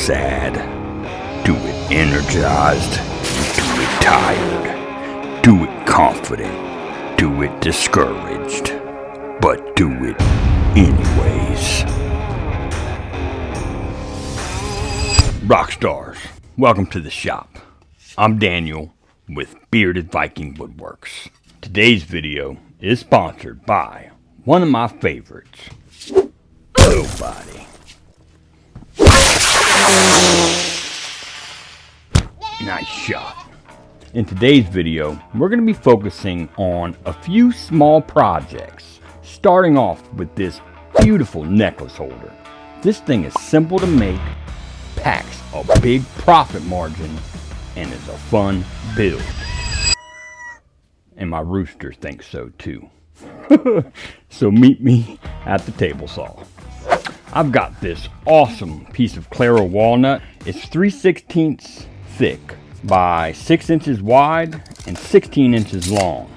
sad. Do it energized. Do it tired. Do it confident. Do it discouraged. But do it anyways. Rockstars, welcome to the shop. I'm Daniel with Bearded Viking Woodworks. Today's video is sponsored by one of my favorites, Nobody. Nice shot. In today's video, we're going to be focusing on a few small projects, starting off with this beautiful necklace holder. This thing is simple to make, packs a big profit margin, and is a fun build. And my rooster thinks so too. So meet me at the table saw. I've got this awesome piece of Claro walnut. It's 3/16 thick by 6 inches wide and 16 inches long.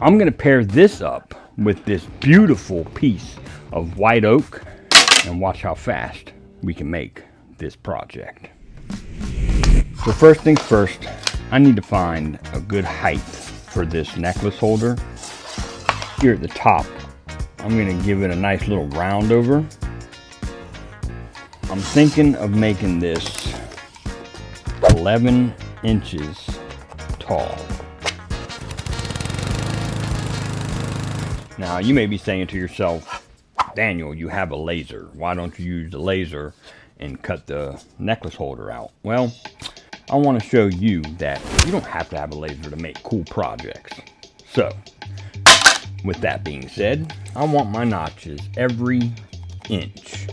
I'm going to pair this up with this beautiful piece of white oak and watch how fast we can make this project. So first things first, I need to find a good height for this necklace holder. Here at the top, I'm going to give it a nice little round over. I'm thinking of making this 11 inches tall. Now you may be saying to yourself, Daniel, you have a laser. Why don't you use the laser and cut the necklace holder out? Well, I want to show you that you don't have to have a laser to make cool projects. So, with that being said, I want my notches every inch.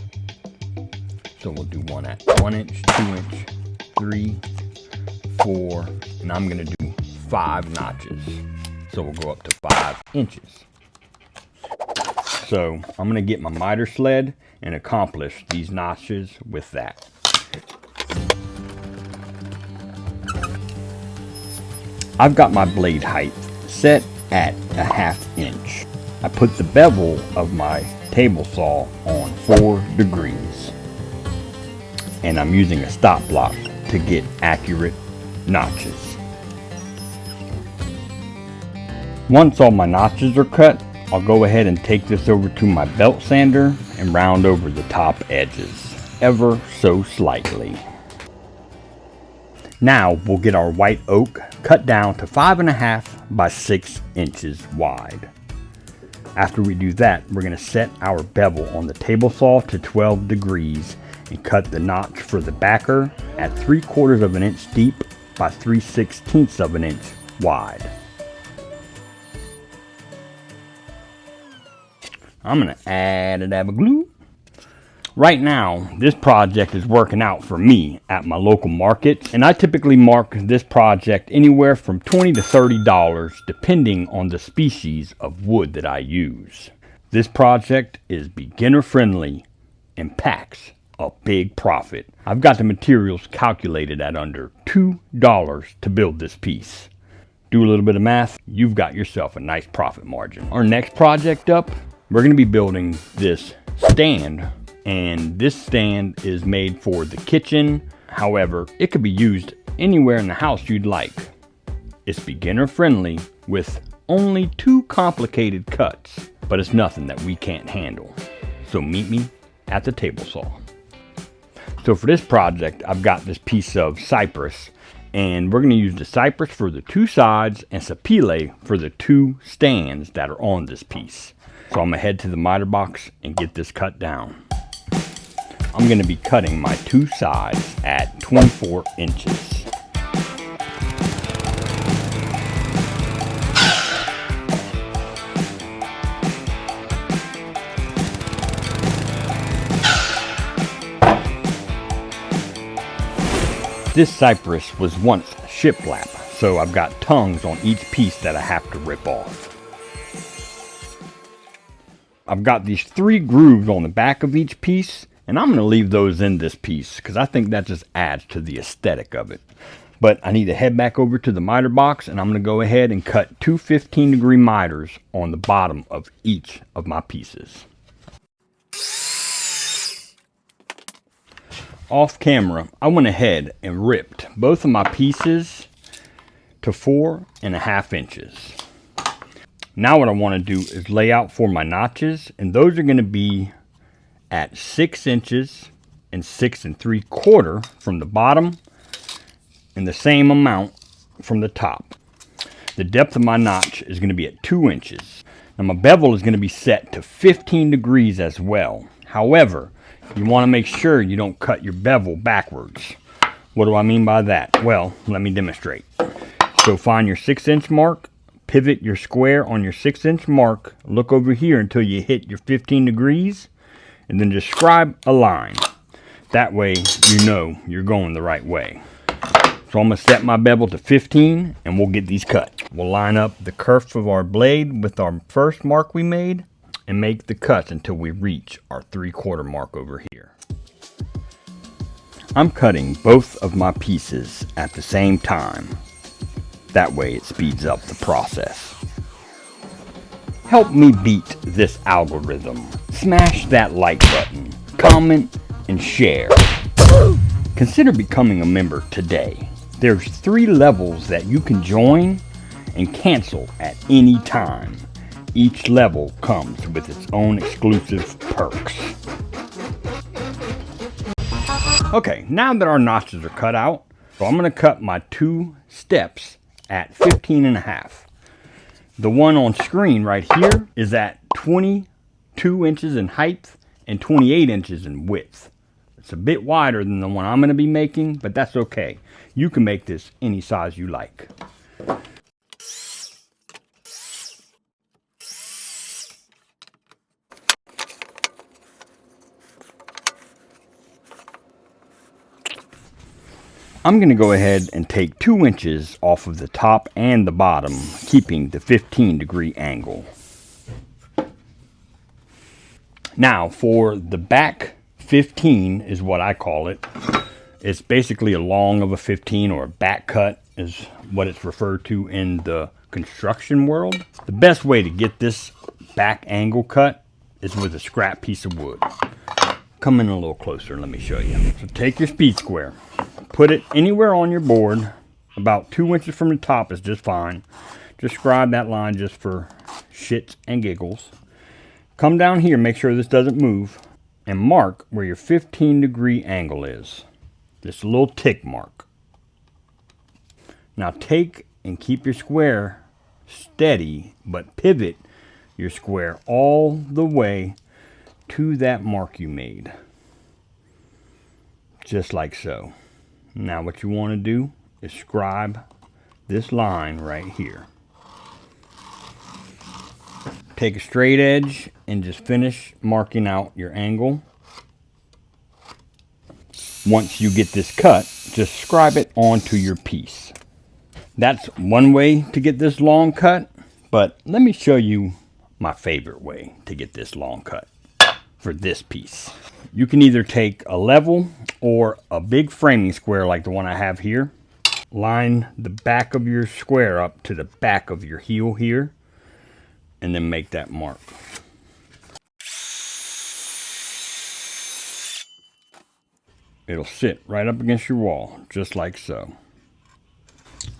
So we'll do one at 1 inch, 2 inch, 3, 4, and I'm going to do 5 notches. So we'll go up to 5 inches. So I'm going to get my miter sled and accomplish these notches with that. I've got my blade height set at a 1/2 inch. I put the bevel of my table saw on 4 degrees. And I'm using a stop block to get accurate notches. Once all my notches are cut, I'll go ahead and take this over to my belt sander and round over the top edges, ever so slightly. Now we'll get our white oak cut down to 5.5 by 6 inches wide. After we do that, we're going to set our bevel on the table saw to 12 degrees and cut the notch for the backer at 3/4 of an inch deep by 3/16 of an inch wide. I'm going to add a dab of glue. Right now, this project is working out for me at my local markets, and I typically mark this project anywhere from $20 to $30 depending on the species of wood that I use. This project is beginner friendly and packs a big profit. I've got the materials calculated at under $2 to build this piece. Do a little bit of math, you've got yourself a nice profit margin. Our next project up, we're going to be building this stand, and this stand is made for the kitchen. However, it could be used anywhere in the house you'd like. It's beginner friendly with only 2 complicated cuts, but it's nothing that we can't handle. So meet me at the table saw. So for this project, I've got this piece of Cypress, and we're going to use the Cypress for the 2 sides and sapele for the 2 stands that are on this piece. So I'm going to head to the miter box and get this cut down. I'm going to be cutting my 2 sides at 24 inches. This Cypress was once shiplap, so I've got tongues on each piece that I have to rip off. I've got these 3 grooves on the back of each piece, and I'm going to leave those in this piece because I think that just adds to the aesthetic of it. But I need to head back over to the miter box, and I'm going to go ahead and cut 2 15-degree miters on the bottom of each of my pieces. off camera, I went ahead and ripped both of my pieces to 4.5 inches. Now what I want to do is lay out for my notches, and those are going to be at 6 inches and 6 3/4 from the bottom, and the same amount from the top. The depth of my notch is going to be at 2 inches. Now my bevel is going to be set to 15 degrees as well. However, you want to make sure you don't cut your bevel backwards. What do I mean by that? Well, let me demonstrate. So find your 6-inch mark, pivot your square on your 6-inch mark, look over here until you hit your 15 degrees, and then just scribe a line. That way you know you're going the right way. So I'm going to set my bevel to 15 and we'll get these cut. We'll line up the kerf of our blade with our first mark we made and make the cuts until we reach our 3/4 mark over here. I'm cutting both of my pieces at the same time. That way it speeds up the process. Help me beat this algorithm. Smash that like button, comment, and share. Consider becoming a member today. There's 3 levels that you can join and cancel at any time. Each level comes with its own exclusive perks. Okay, now that our notches are cut out, so I'm going to cut my 2 steps at 15.5. The one on screen right here is at 22 inches in height and 28 inches in width. It's a bit wider than the one I'm going to be making, but that's okay. You can make this any size you like. I'm going to go ahead and take 2 inches off of the top and the bottom, keeping the 15-degree angle. Now for the back 15 is what I call it. It's basically a long of a 15, or a back cut is what it's referred to in the construction world. The best way to get this back angle cut is with a scrap piece of wood. Come in a little closer and let me show you. So take your speed square. Put it anywhere on your board. About 2 inches from the top is just fine. Just scribe that line just for shits and giggles. Come down here, make sure this doesn't move, and mark where your 15-degree angle is. This little tick mark. Now take and keep your square steady, but pivot your square all the way to that mark you made. Just like so. Now what you want to do is scribe this line right here. Take a straight edge and just finish marking out your angle. Once you get this cut, just scribe it onto your piece. That's one way to get this long cut, but let me show you my favorite way to get this long cut for this piece. You can either take a level or a big framing square like the one I have here. Line the back of your square up to the back of your heel here, and then make that mark. It'll sit right up against your wall, just like so.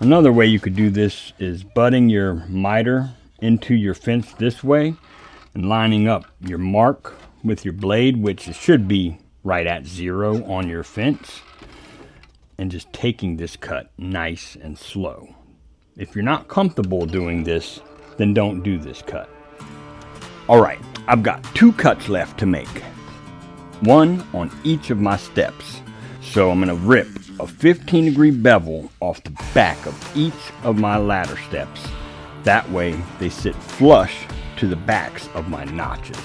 Another way you could do this is butting your miter into your fence this way and lining up your mark with your blade, which should be right at 0 on your fence, and just taking this cut nice and slow. If you're not comfortable doing this, then don't do this cut. Alright, I've got 2 cuts left to make. One on each of my steps. So I'm going to rip a 15-degree bevel off the back of each of my ladder steps. That way they sit flush to the backs of my notches.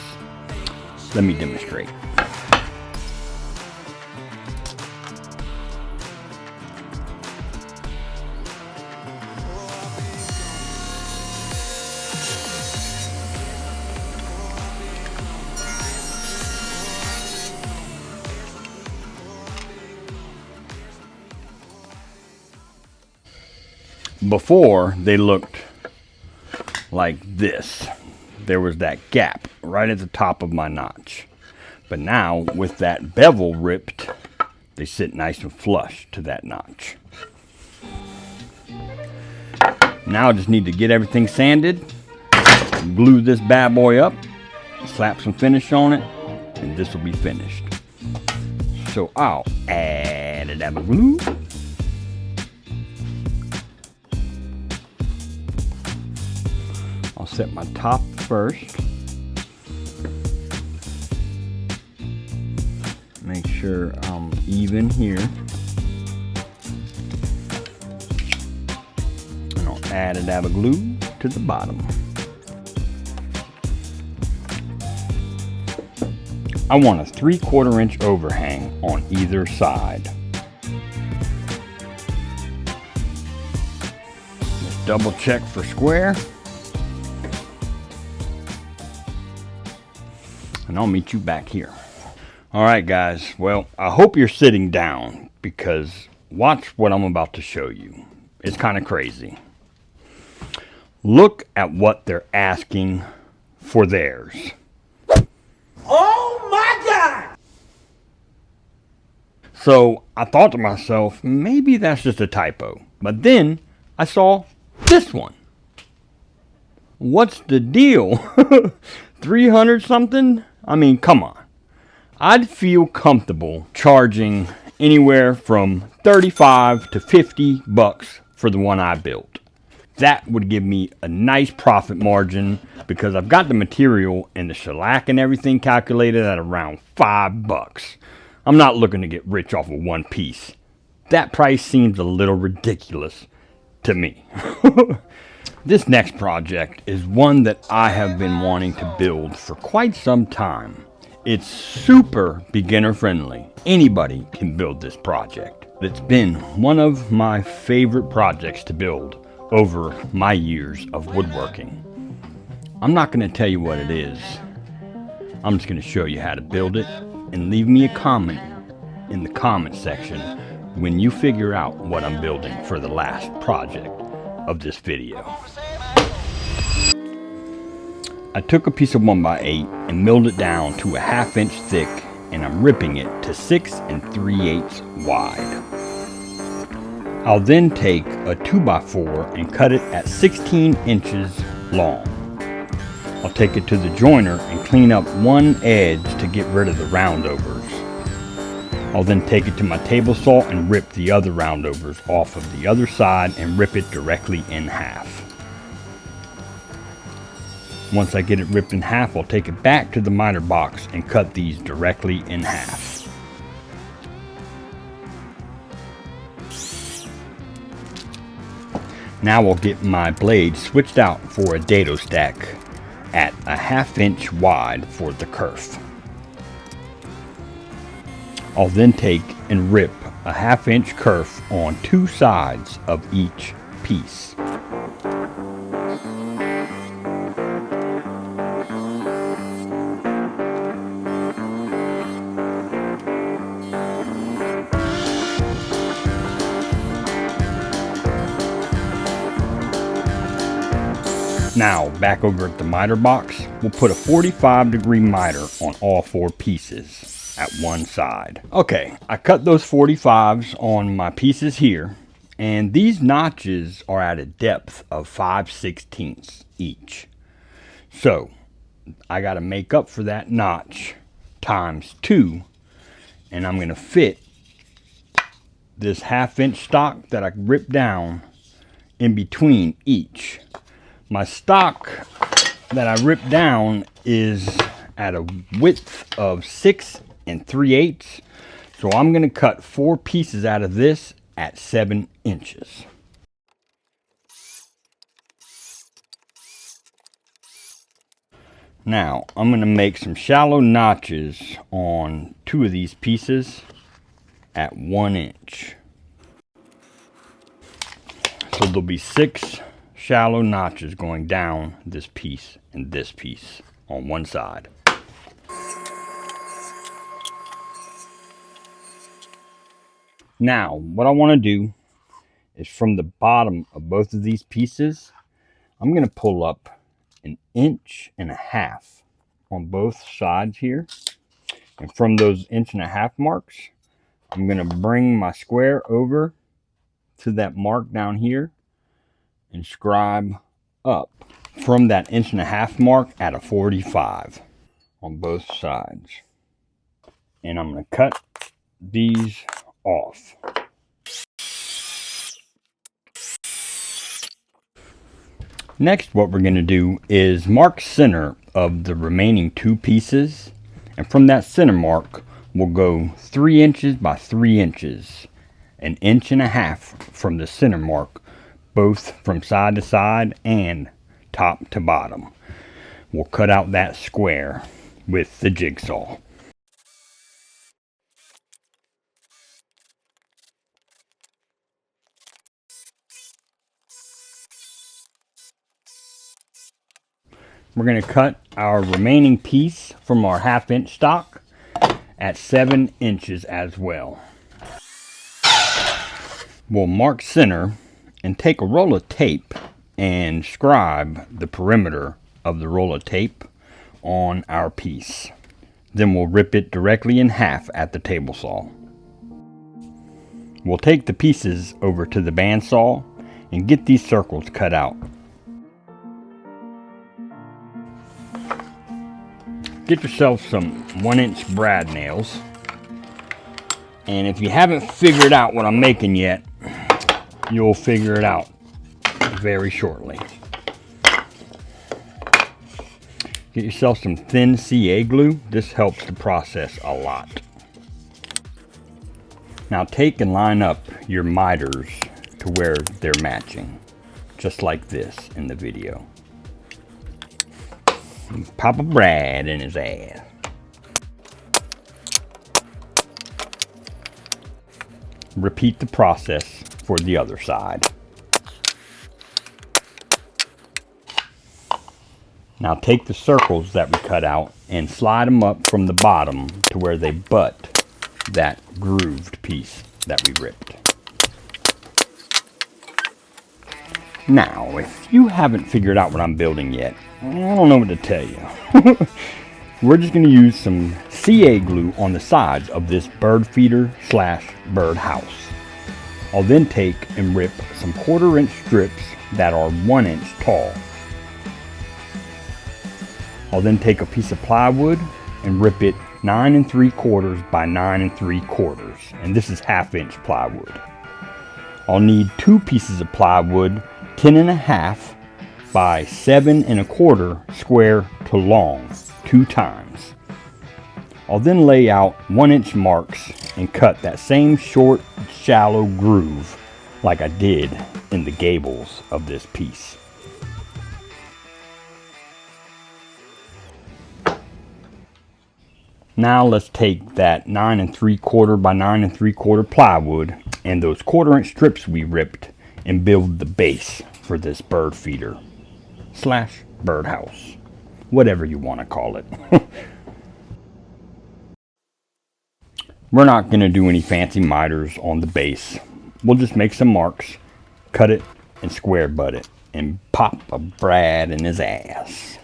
Let me demonstrate. Before, they looked like this. There was that gap right at the top of my notch. But now, with that bevel ripped, they sit nice and flush to that notch. Now I just need to get everything sanded, glue this bad boy up, slap some finish on it, and this will be finished. So I'll add a dab of glue. I'll set my top first. Make sure I'm even here. And I'll add a dab of glue to the bottom. I want a 3/4 inch overhang on either side. Just double check for square. And I'll meet you back here. Alright guys, well, I hope you're sitting down because watch what I'm about to show you. It's kind of crazy. Look at what they're asking for theirs. Oh my God! So I thought to myself, maybe that's just a typo. But then I saw this one. What's the deal? 300 something? I mean, come on. I'd feel comfortable charging anywhere from 35 to 50 bucks for the one I built. That would give me a nice profit margin because I've got the material and the shellac and everything calculated at around 5 bucks. I'm not looking to get rich off of one piece. That price seems a little ridiculous to me. This next project is one that I have been wanting to build for quite some time. It's super beginner friendly. Anybody can build this project. It's been one of my favorite projects to build over my years of woodworking. I'm not going to tell you what it is. I'm just going to show you how to build it, and leave me a comment in the comment section when you figure out what I'm building for the last project of this video. I took a piece of 1x8 and milled it down to a 1/2 inch thick, and I'm ripping it to 6 3/8 wide. I'll then take a 2x4 and cut it at 16 inches long. I'll take it to the joiner and clean up one edge to get rid of the roundovers. I'll then take it to my table saw and rip the other roundovers off of the other side and rip it directly in half. Once I get it ripped in half, I'll take it back to the miter box and cut these directly in half. Now I'll get my blade switched out for a dado stack at a 1/2 inch wide for the kerf. I'll then take and rip a 1/2 inch kerf on 2 sides of each piece. Now, back over at the miter box, we'll put a 45-degree miter on all 4 pieces at one side. Okay, I cut those 45s on my pieces here, and these notches are at a depth of 5/16 each. So, I got to make up for that notch times 2, and I'm going to fit this 1/2 inch stock that I ripped down in between each. My stock that I ripped down is at a width of 6 3/8, so I'm going to cut 4 pieces out of this at 7 inches. Now I'm going to make some shallow notches on 2 of these pieces at 1 inch. So there'll be 6 shallow notches going down this piece and this piece on one side. Now what I want to do is from the bottom of both of these pieces, I'm going to pull up 1.5 inches on both sides here, and from those 1.5 inch marks I'm going to bring my square over to that mark down here and scribe up from that 1.5 inch mark at a 45 on both sides. And I'm going to cut these off. Next, what we're going to do is mark center of the remaining 2 pieces, and from that center mark we'll go 3 inches by 3 inches, 1.5 inches from the center mark, both from side to side and top to bottom. We'll cut out that square with the jigsaw. We're going to cut our remaining piece from our 1/2 inch stock at 7 inches as well. We'll mark center and take a roll of tape and scribe the perimeter of the roll of tape on our piece. Then we'll rip it directly in half at the table saw. We'll take the pieces over to the bandsaw and get these circles cut out. Get yourself some 1-inch brad nails, and if you haven't figured out what I'm making yet, you'll figure it out very shortly. Get yourself some thin CA glue. This helps the process a lot. Now take and line up your miters to where they're matching, just like this in the video. Papa Brad in his ass. Repeat the process for the other side. Now take the circles that we cut out and slide them up from the bottom to where they butt that grooved piece that we ripped. Now, if you haven't figured out what I'm building yet, I don't know what to tell you. We're just going to use some CA glue on the sides of this bird feeder / bird house. I'll then take and rip some 1/4 inch strips that are 1 inch tall. I'll then take a piece of plywood and rip it 9 3/4 by 9 3/4, and this is 1/2 inch plywood. I'll need 2 pieces of plywood 10.5 by 7 1/4 square to long, 2 times. I'll then lay out 1 inch marks and cut that same short, shallow groove like I did in the gables of this piece. Now let's take that 9 3/4 by 9 3/4 plywood and those 1/4 inch strips we ripped and build the base for this bird feeder / bird house, whatever you want to call it. We're not going to do any fancy miters on the base. We'll just make some marks, cut it, and square butt it, and pop a Brad in his ass.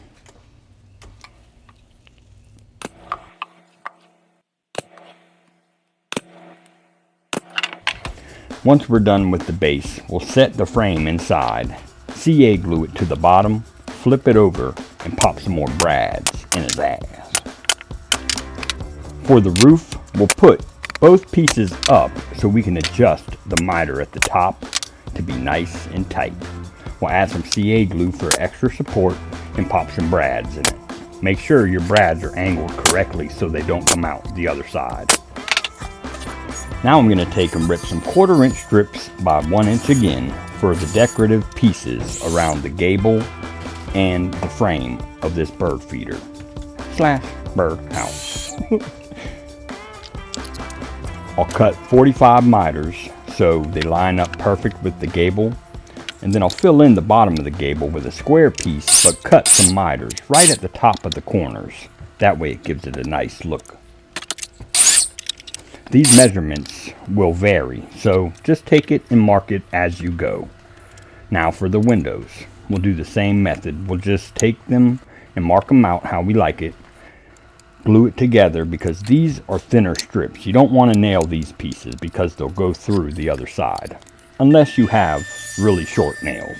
Once we're done with the base, we'll set the frame inside, CA glue it to the bottom, flip it over, and pop some more brads in his ass. For the roof, we'll put both pieces up so we can adjust the miter at the top to be nice and tight. We'll add some CA glue for extra support and pop some brads in it. Make sure your brads are angled correctly so they don't come out the other side. Now I'm going to take and rip some 1/4 inch strips by 1 inch again for the decorative pieces around the gable and the frame of this bird feeder / bird house. I'll cut 45 miters so they line up perfect with the gable, and then I'll fill in the bottom of the gable with a square piece but cut some miters right at the top of the corners. That way it gives it a nice look. These measurements will vary, so just take it and mark it as you go. Now for the windows, we'll do the same method. We'll just take them and mark them out how we like it. glue it together, because these are thinner strips. You don't want to nail these pieces because they'll go through the other side, unless you have really short nails.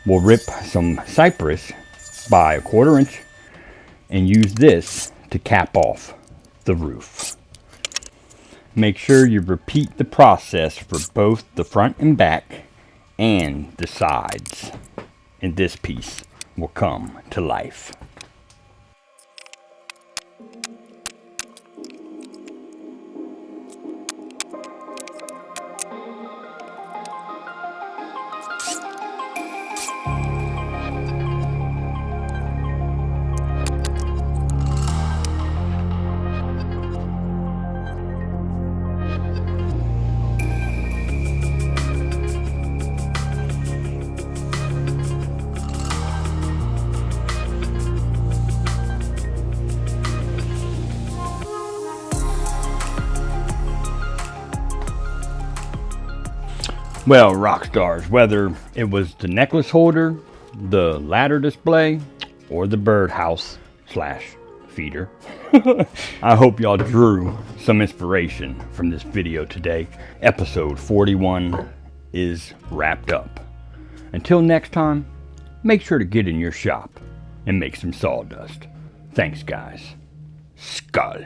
We'll rip some Cypress by 1/4 inch and use this to cap off the roof. Make sure you repeat the process for both the front and back and the sides, and this piece will come to life. Well, rock stars, whether it was the necklace holder, the ladder display, or the birdhouse / feeder, I hope y'all drew some inspiration from this video today. Episode 41 is wrapped up. Until next time, make sure to get in your shop and make some sawdust. Thanks, guys. Skull.